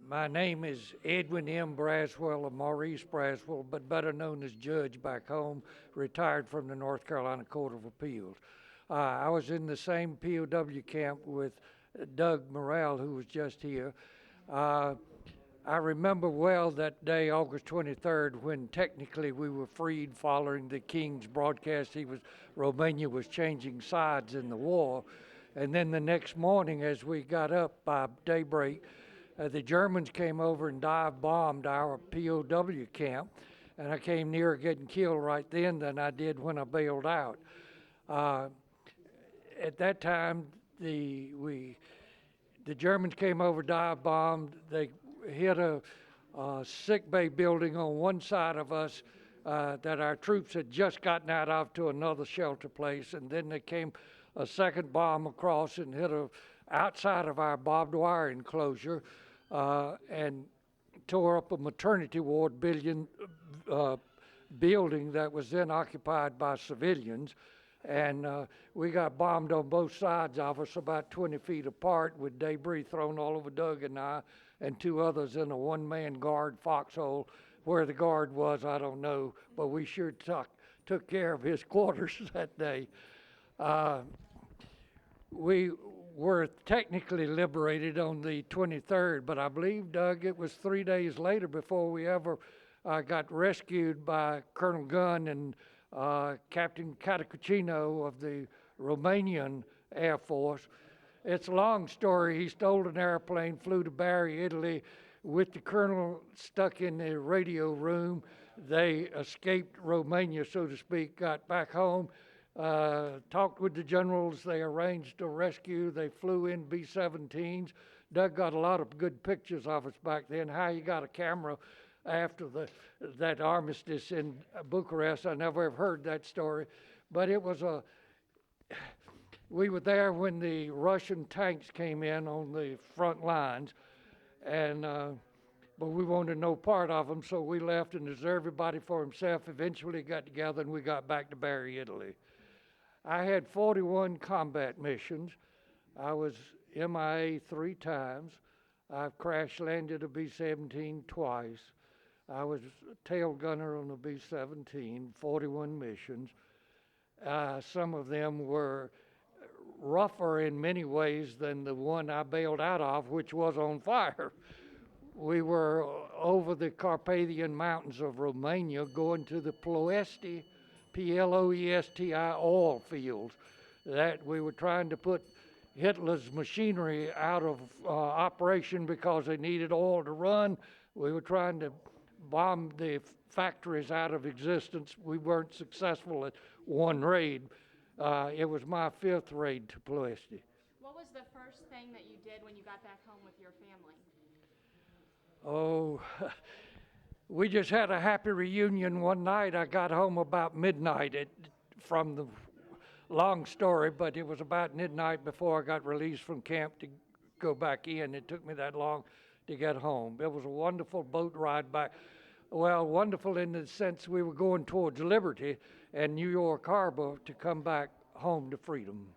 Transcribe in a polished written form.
My name is Edwin M. Braswell of Maurice Braswell, but better known as Judge back home, retired from the North Carolina Court of Appeals. I was in the same POW camp with Doug Morrell, who was just here. I remember well that day, August 23rd, when technically we were freed following the King's broadcast. Romania was changing sides in the war. And then the next morning, as we got up by daybreak, the Germans came over and dive bombed our POW camp, and I came nearer getting killed right then than I did when I bailed out. At that time, the Germans came over, dive bombed. They hit a sick bay building on one side of us that our troops had just gotten out of to another shelter place, and then they came a second bomb across and hit outside of our barbed wire enclosure and tore up a maternity ward building that was then occupied by civilians. And we got bombed on both sides of us about 20 feet apart with debris thrown all over Doug and I and two others in a one-man guard foxhole. Where the guard was, I don't know, but we sure took care of his quarters that day. We were technically liberated on the 23rd, but I believe, Doug, it was 3 days later before we ever got rescued by Colonel Gunn and Captain Cataccucino of the Romanian Air Force. It's a long story. He stole an airplane, flew to Bari, Italy, with the colonel stuck in the radio room. They escaped Romania, so to speak, got back home, talked with the generals. They arranged a rescue. They flew in B-17s. Doug got a lot of good pictures of us back then. How he got a camera after that armistice in Bucharest, I never have heard that story. But it was we were there when the Russian tanks came in on the front lines, and but we wanted no part of them, so we left, and as everybody for himself eventually got together, and we got back to Bari, Italy. I had 41 combat missions. I was MIA 3 times. I've crash landed a B-17 twice. I was tail gunner on a B-17, 41 missions. Some of them were rougher in many ways than the one I bailed out of, which was on fire. We were over the Carpathian Mountains of Romania going to the Ploesti, P-L-O-E-S-T-I oil fields. That we were trying to put Hitler's machinery out of operation because they needed oil to run. We were trying to bomb the factories out of existence. We weren't successful at one raid. It was my 5th raid to Ploesti. What was the first thing that you did when you got back home with your family? Oh, we just had a happy reunion one night. I got home about midnight from the long story, but it was about midnight before I got released from camp to go back in. It took me that long to get home. It was a wonderful boat ride back. Well, wonderful in the sense we were going towards liberty and New York Harbor to come back home to freedom.